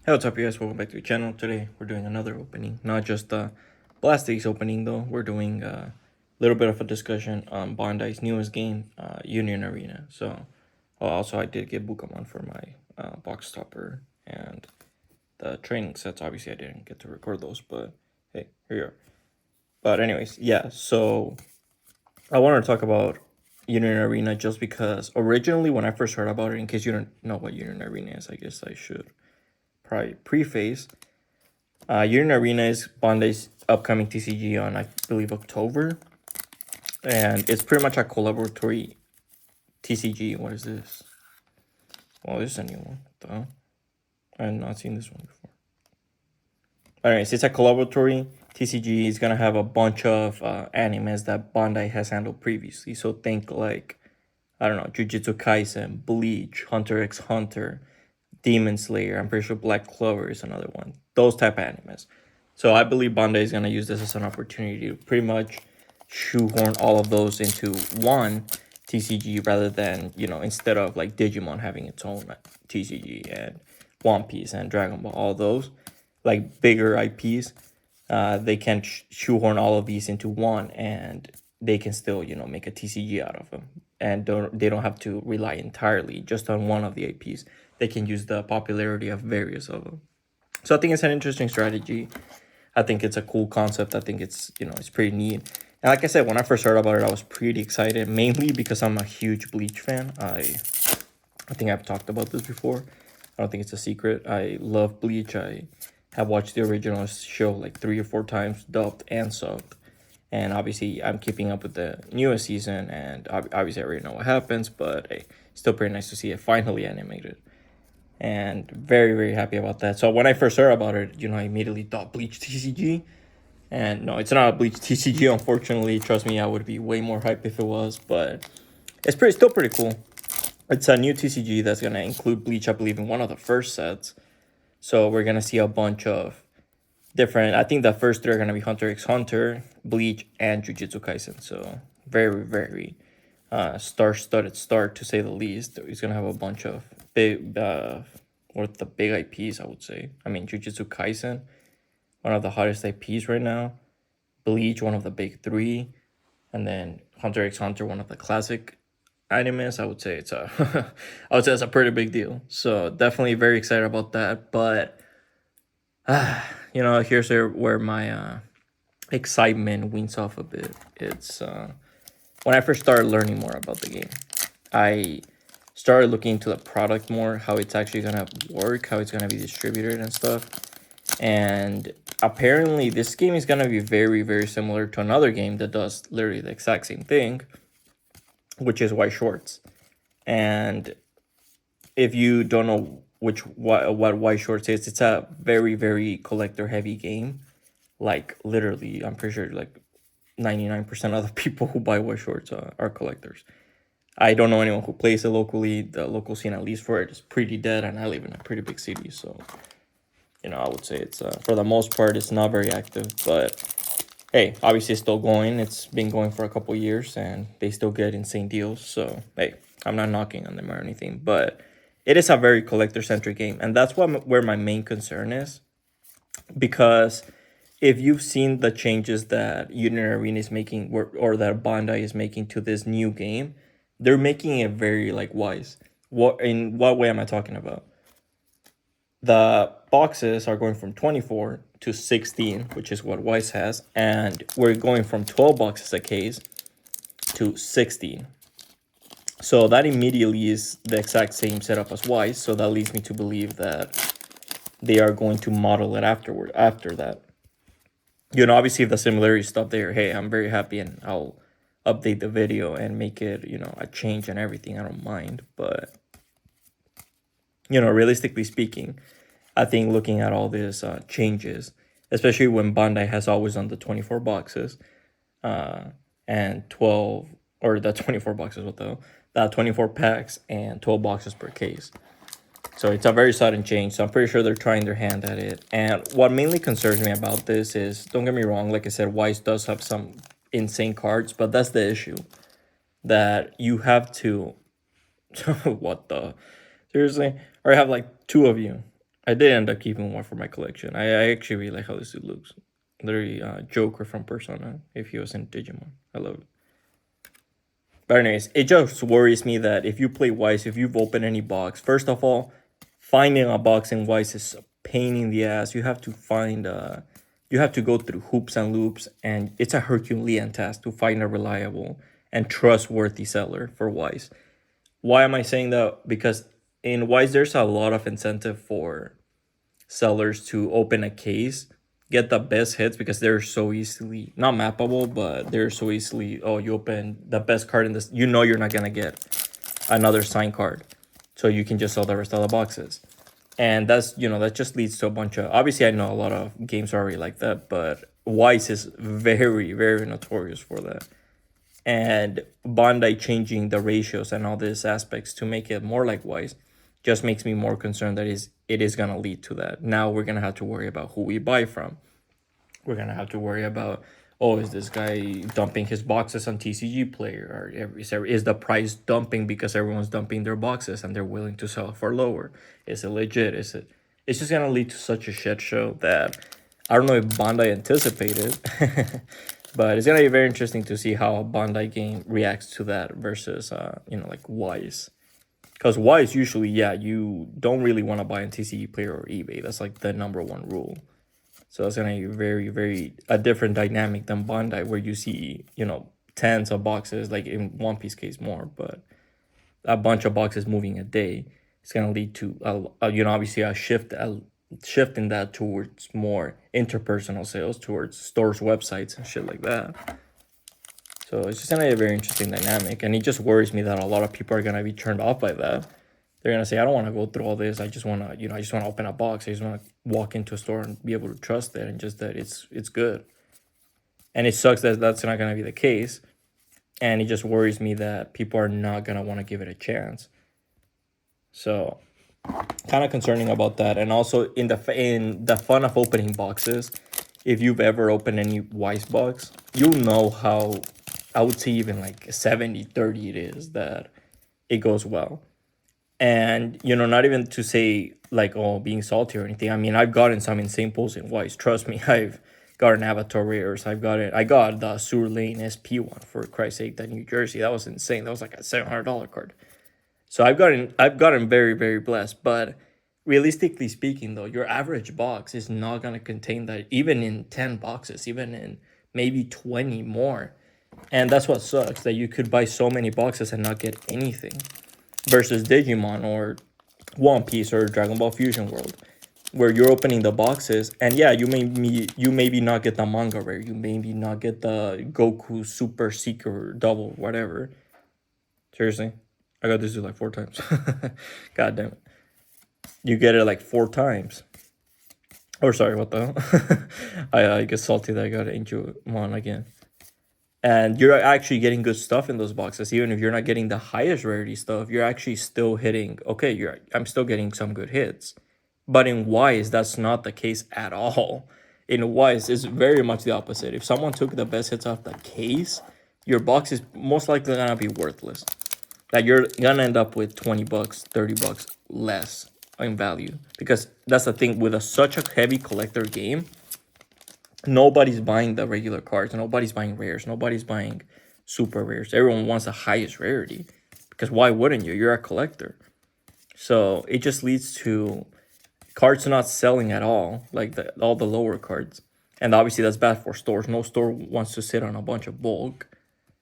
Hey, what's up, you guys? Welcome back to the channel. Today we're doing another opening, not just the Blastics opening though. We're doing a little bit of a discussion on Bandai's newest game, Union Arena. So, also I did get Bukamon for my box topper and the training sets. Obviously, I didn't get to record those, but hey, here you are. But anyways, yeah. So I wanted to talk about Union Arena just because originally when I first heard about it, in case you don't know what Union Arena is, I guess I should probably preface. Union Arena is Bandai's upcoming TCG on, I believe, October. And it's pretty much a collaboratory TCG. What is this? Well, this is a new one. What I have not seen this one before. Anyways, it's a collaboratory TCG. It's going to have a bunch of animes that Bandai has handled previously. So think like, I don't know, Jujutsu Kaisen, Bleach, Hunter x Hunter, Demon Slayer. I'm pretty sure Black Clover is another one. Those type of animes. So I believe Bandai is going to use this as an opportunity to pretty much shoehorn all of those into one TCG rather than, instead of like Digimon having its own TCG and One Piece and Dragon Ball, all those like bigger IPs, they can shoehorn all of these into one and they can still, make a TCG out of them. And they don't have to rely entirely just on one of the IPs. They can use the popularity of various of them. So I think it's an interesting strategy. I think it's a cool concept. I think it's pretty neat. And like I said, when I first heard about it, I was pretty excited, mainly because I'm a huge Bleach fan. I think I've talked about this before. I don't think it's a secret. I love Bleach. I have watched the original show like 3 or 4 times, dubbed and subbed. And obviously, I'm keeping up with the newest season, and obviously, I already know what happens, but hey, still pretty nice to see it finally animated. And very, very happy about that. So when I first heard about it, I immediately thought Bleach TCG. And no, it's not a Bleach TCG, unfortunately. Trust me, I would be way more hype if it was, but it's still pretty cool. It's a new TCG that's gonna include Bleach, I believe, in one of the first sets. So we're gonna see a bunch of different. I think the first three are gonna be Hunter x Hunter, Bleach, and Jujutsu Kaisen. So very, very star-studded start, to say the least. He's gonna have a bunch of big, or the big IPs, I would say. I mean, Jujutsu Kaisen, one of the hottest IPs right now. Bleach, one of the big three, and then Hunter x Hunter, one of the classic animes. I would say I would say it's a pretty big deal. So definitely very excited about that. But here's where my excitement weans off a bit. It's when I first started learning more about the game, I started looking into the product more, how it's actually gonna work, how it's gonna be distributed and stuff. And apparently this game is gonna be very, very similar to another game that does literally the exact same thing, which is White Shorts. And if you don't know what White Shorts is, it's a very, very collector heavy game. Like literally, I'm pretty sure like 99% of the people who buy White Shorts are collectors. I don't know anyone who plays it locally. The local scene, at least for it, is pretty dead, and I live in a pretty big city, so I would say it's for the most part it's not very active. But hey, obviously it's still going. It's been going for a couple years, and they still get insane deals. So hey, I'm not knocking on them or anything, but it is a very collector centric game, and that's where my main concern is, because if you've seen the changes that Union Arena is making, or that Bandai is making to this new game, they're making it very like wise. In what way am I talking about? The boxes are going from 24 to 16, which is what Wise has, and we're going from 12 boxes a case to 16. So that immediately is the exact same setup as Wise. So that leads me to believe that they are going to model it after that. Obviously if the similarity stop there, hey, I'm very happy and I'll update the video and make it, a change and everything. I don't mind. But, realistically speaking, I think looking at all these changes, especially when Bandai has always done the 24 boxes and 12, or the 24 boxes, what the hell? That 24 packs and 12 boxes per case. So it's a very sudden change. So I'm pretty sure they're trying their hand at it. And what mainly concerns me about this is, don't get me wrong, like I said, Wise does have some insane cards, but that's the issue. That you have to, what the, seriously? Or I have like two of you. I did end up keeping one for my collection. I actually really like how this dude looks. Literally, Joker from Persona. If he was in Digimon, I love it. But anyways, it just worries me that if you play Weiss, if you've opened any box, first of all, finding a box in Weiss is a pain in the ass. You have to find you have to go through hoops and loops, and it's a Herculean task to find a reliable and trustworthy seller for Weiss. Why am I saying that? Because in Weiss, there's a lot of incentive for sellers to open a case, get the best hits because they're so easily not mappable, but they're so easily. Oh, you open the best card in this, you know you're not gonna get another signed card, so you can just sell the rest of the boxes. And that's, that just leads to a bunch of, obviously I know a lot of games are already like that, but Weiss is very very notorious for that. And Bandai changing the ratios and all these aspects to make it more like Weiss just makes me more concerned that it is gonna lead to that. Now we're gonna have to worry about who we buy from. We're gonna have to worry about, oh, is this guy dumping his boxes on TCG Player, or is the price dumping because everyone's dumping their boxes and they're willing to sell for lower? Is it legit? Is it? It's just gonna lead to such a shit show that I don't know if Bandai anticipated, but it's gonna be very interesting to see how a Bandai game reacts to that versus like Weiss. Because Weiss usually, yeah, you don't really want to buy on TCG Player or eBay. That's like the number one rule. So it's gonna be very, very a different dynamic than Bandai, where you see, tens of boxes, like in One Piece case more, but a bunch of boxes moving a day. It's gonna lead to obviously a shift in that towards more interpersonal sales, towards stores, websites, and shit like that. So it's just gonna be a very interesting dynamic, and it just worries me that a lot of people are gonna be turned off by that. They're gonna say, I don't want to go through all this. I just wanna, I just wanna open a box. I just wanna walk into a store and be able to trust it, and just that it's good. And it sucks that that's not gonna be the case, and it just worries me that people are not gonna want to give it a chance. So, kind of concerning about that, and also in the fun of opening boxes. If you've ever opened any Weiss box, you'll know how, I would say even like 70-30 it is that it goes well. And, not even to say like, oh, being salty or anything. I mean, I've gotten some insane pulls in Weiss. Trust me, I've gotten Avatar Rares. I got the Sewer Lane SP one, for Christ's sake, that New Jersey. That was insane. That was like a $700 card. So I've gotten very, very blessed. But realistically speaking, though, your average box is not gonna contain that, even in 10 boxes, even in maybe 20 more. And that's what sucks, that you could buy so many boxes and not get anything. Versus Digimon or One Piece or Dragon Ball Fusion World, where you're opening the boxes, and yeah, you maybe not get the manga rare, you maybe not get the Goku Super Seeker double, whatever. Seriously, I got this dude like 4 times. God damn it, you get it like 4 times. Or sorry, what the hell? I get salty that I got Angel Mon again. And you're actually getting good stuff in those boxes, even if you're not getting the highest rarity stuff. You're actually still hitting. Okay, I'm still getting some good hits, but in Weiss, that's not the case at all. In Weiss, it's very much the opposite. If someone took the best hits off the case, your box is most likely gonna be worthless. That you're gonna end up with $20, $30 less in value, because that's the thing with such a heavy collector game. Nobody's buying the regular cards. Nobody's buying rares. Nobody's buying super rares. Everyone wants the highest rarity, because why wouldn't you? You're a collector. So it just leads to cards not selling at all, like all the lower cards. And obviously that's bad for stores. No store wants to sit on a bunch of bulk,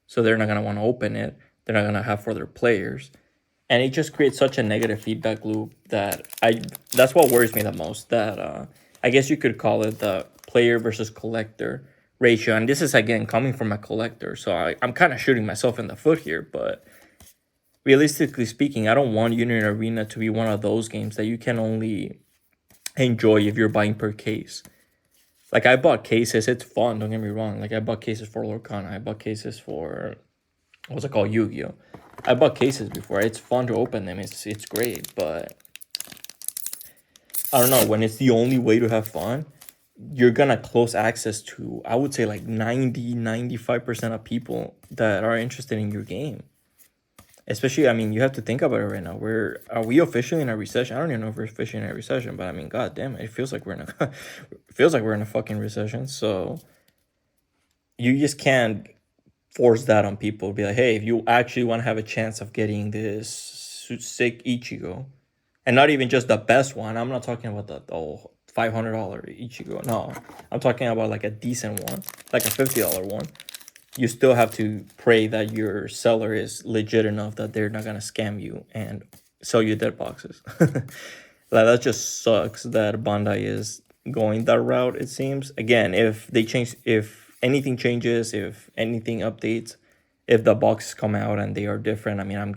so they're not going to want to open it. They're not going to have for their players. And it just creates such a negative feedback loop that's what worries me the most. That I guess you could call it the player versus collector ratio. And this is, again, coming from a collector, so I'm kind of shooting myself in the foot here. But realistically speaking, I don't want Union Arena to be one of those games that you can only enjoy if you're buying per case. Like, I bought cases. It's fun, don't get me wrong. Like, I bought cases for Lorcana. I bought cases for, what's it called, Yu-Gi-Oh! I bought cases before. It's fun to open them. It's great, but I don't know, when it's the only way to have fun, you're gonna close access to, I would say, like 90-95% of people that are interested in your game. Especially, I mean, you have to think about it right now. Are we officially in a recession? I don't even know if we're officially in a recession, but I mean, god damn it, it feels like we're in a it feels like we're in a fucking recession. So you just can't force that on people. Be like, hey, if you actually want to have a chance of getting this sick Ichigo, and not even just the best one. I'm not talking about the $500 Ichigo. No, I'm talking about like a decent one, like a $50 one. You still have to pray that your seller is legit enough that they're not gonna scam you and sell you dead boxes. Like, that just sucks that Bandai is going that route. It seems, again, if anything changes, if anything updates, if the boxes come out and they are different, I mean, I'm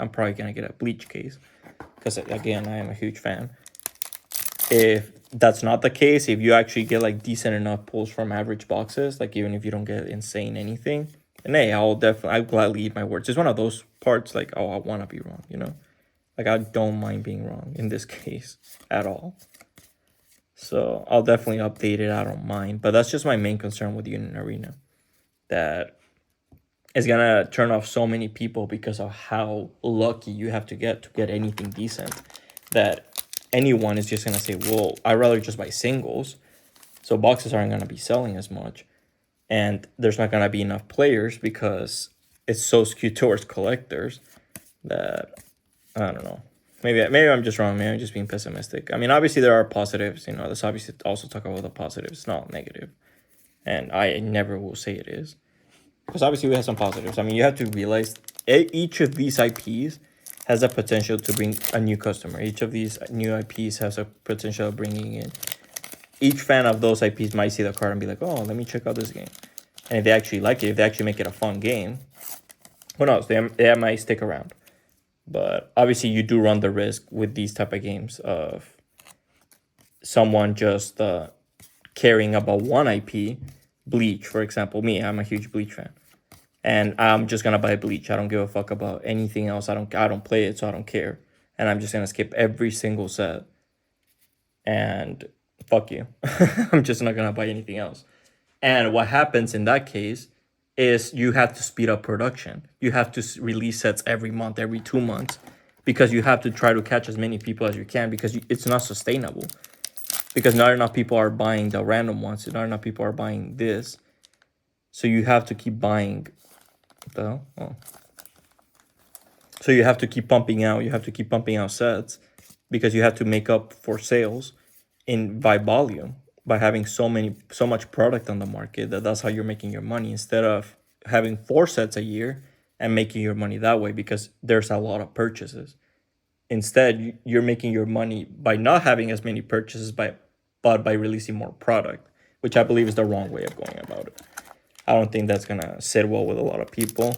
probably gonna get a Bleach case because, again, I am a huge fan. If that's not the case, if you actually get like decent enough pulls from average boxes, like even if you don't get insane anything, and hey, I'll gladly eat my words. It's one of those parts like, oh, I want to be wrong, you know, like I don't mind being wrong in this case at all. So I'll definitely update it. I don't mind, but that's just my main concern with Union Arena, that it's gonna turn off so many people because of how lucky you have to get anything decent, that anyone is just gonna say, well, I'd rather just buy singles, so boxes aren't gonna be selling as much, and there's not gonna be enough players because it's so skewed towards collectors that, I don't know. Maybe I'm just wrong. Maybe I'm just being pessimistic. I mean, obviously there are positives. You know, let's obviously also talk about the positives, not negative. And I never will say it is, because obviously we have some positives. I mean, you have to realize each of these IPs has a potential to bring a new customer. Each of these new IPs has a potential of bringing in. Each fan of those IPs might see the card and be like, oh, let me check out this game. And if they actually like it, if they actually make it a fun game, who knows? They might stick around. But obviously you do run the risk with these type of games of someone just caring about one IP. Bleach, for example. I'm a huge Bleach fan, and I'm just gonna buy Bleach. I don't give a fuck about anything else. I don't play it, so I don't care. And I'm just gonna skip every single set. And fuck you. I'm just not gonna buy anything else. And what happens in that case is you have to speed up production. You have to release sets every month, every 2 months, because you have to try to catch as many people as you can, because it's not sustainable. Because not enough people are buying the random ones. Not enough people are buying this. So you have to keep buying. What the hell? Oh. So you have to keep pumping out. You have to keep pumping out sets, because you have to make up for sales by volume, by having so much product on the market. That's how you're making your money, instead of having 4 sets a year and making your money that way, because there's a lot of purchases. Instead, you're making your money by not having as many purchases, but by releasing more product, which I believe is the wrong way of going about it. I don't think that's gonna sit well with a lot of people.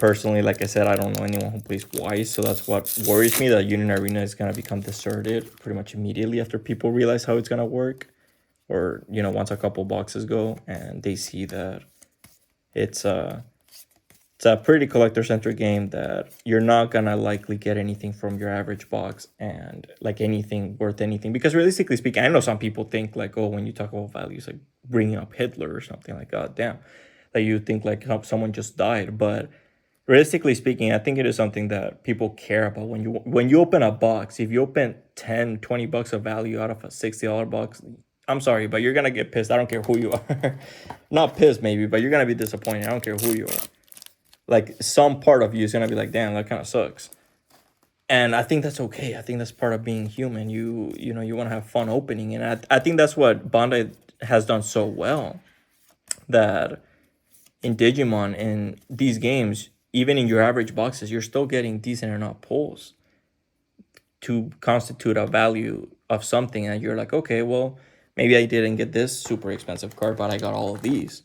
Personally, like I said, I don't know anyone who plays Wise, so that's what worries me, that Union Arena is gonna become deserted pretty much immediately after people realize how it's gonna work, or once a couple boxes go and they see that it's a pretty collector-centric game, that you're not gonna likely get anything from your average box, and like anything worth anything. Because realistically speaking, I know some people think like, oh, when you talk about values, like bringing up Hitler or something, like, god damn, that you think like someone just died. But realistically speaking, I think it is something that people care about. When you open a box, if you open 10, $20 of value out of a $60 box, I'm sorry, but you're gonna get pissed. I don't care who you are. Not pissed maybe, but you're gonna be disappointed. I don't care who you are. Like, some part of you is gonna be like, damn, that kind of sucks. And I think that's okay. I think that's part of being human. You want to have fun opening, and I think that's what Bandai has done so well, that in Digimon, in these games, even in your average boxes, you're still getting decent enough pulls to constitute a value of something. And you're like, okay, well, maybe I didn't get this super expensive card, but I got all of these.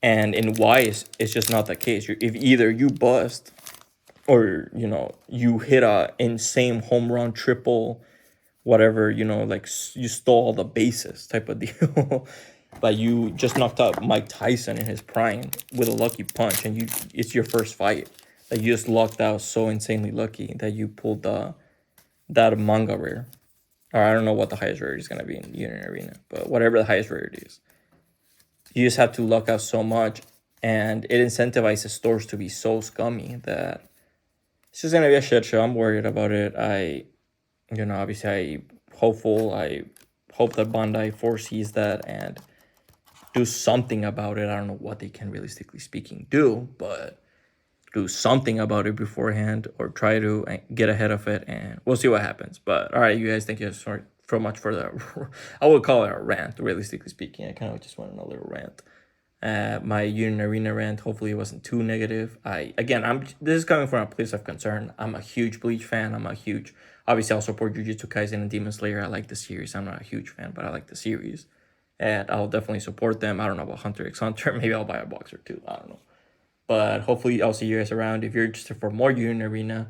And in Wise, it's just not the case. If either you bust, or you hit a insane home run, triple, whatever, like you stole all the bases type of deal. Like, you just knocked out Mike Tyson in his prime with a lucky punch, and it's your first fight. Like, you just lucked out so insanely lucky that you pulled that manga rare. Or I don't know what the highest rarity is gonna be in Union Arena, but whatever the highest rarity is, you just have to luck out so much. and it incentivizes stores to be so scummy that it's just gonna be a shit show. I'm worried about it. Obviously, I hope that Bandai foresees that and do something about it. I don't know what they can realistically speaking do, but do something about it beforehand or try to get ahead of it, and we'll see what happens. But all right, you guys, thank you so much for the I would call it a rant, realistically speaking. I kind of just went on a little rant. My Union Arena rant, hopefully it wasn't too negative. This is coming from a place of concern. I'm a huge Bleach fan. Obviously I'll support Jujutsu Kaisen and Demon Slayer. I like the series. I'm not a huge fan, but I like the series, and I'll definitely support them. I don't know about Hunter x Hunter. Maybe I'll buy a box or two. I don't know. But hopefully I'll see you guys around. If you're interested for more Union Arena,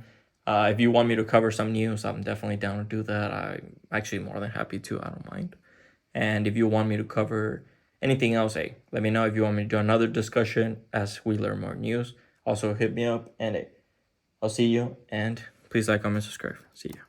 if you want me to cover some news, I'm definitely down to do that. I'm actually more than happy to. I don't mind. And if you want me to cover anything else, hey, let me know. If you want me to do another discussion as we learn more news, also hit me up. And hey, I'll see you. And please like, comment, subscribe. See you.